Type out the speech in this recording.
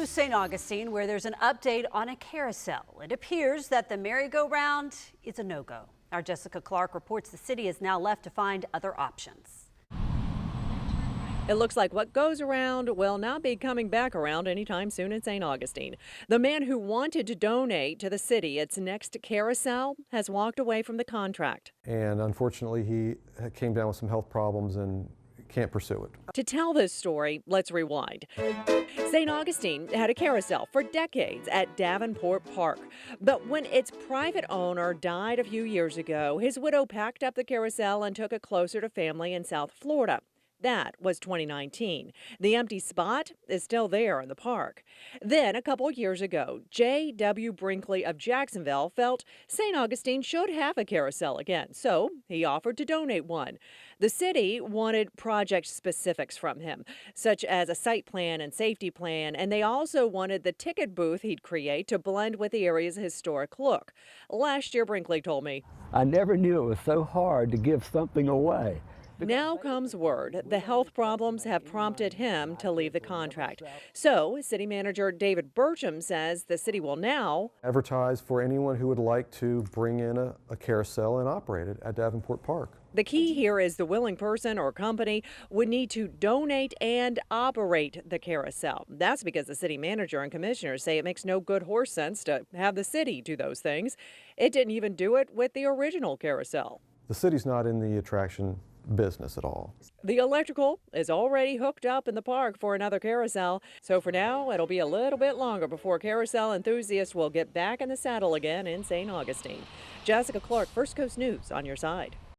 St. Augustine, where there's an update on a carousel. It appears that the merry-go-round is a no-go. Our Jessica Clark reports the city is now left to find other options. It looks like what goes around will not be coming back around anytime soon in St. Augustine. The man who wanted to donate to the city its next carousel has walked away from the contract. And unfortunately, he came down with some health problems and can't pursue it. To tell this story, let's rewind. St. Augustine had a carousel for decades at Davenport Park. But when its private owner died a few years ago, his widow packed up the carousel and took it closer to family in South Florida. That was 2019. The empty spot is still there in the park. Then, a couple years ago, J.W. Brinkley of Jacksonville felt St. Augustine should have a carousel again, so he offered to donate one. The city wanted project specifics from him, such as a site plan and safety plan, and they also wanted the ticket booth he'd create to blend with the area's historic look. Last year, Brinkley told me, "I never knew it was so hard to give something away." Now comes word the health problems have prompted him to leave the contract. So, city manager David Burcham says the city will now Advertise for anyone who would like to bring in a carousel and operate it at Davenport Park. The key here is the willing person or company would need to donate and operate the carousel. That's because the city manager and commissioners say it makes no good horse sense to have the city do those things. It didn't even do it with the original carousel. The city's not in the attraction business at all. The electrical is already hooked up in the park for another carousel. So for now, it'll be a little bit longer before carousel enthusiasts will get back in the saddle again in St. Augustine. Jessica Clark, First Coast News, on your side.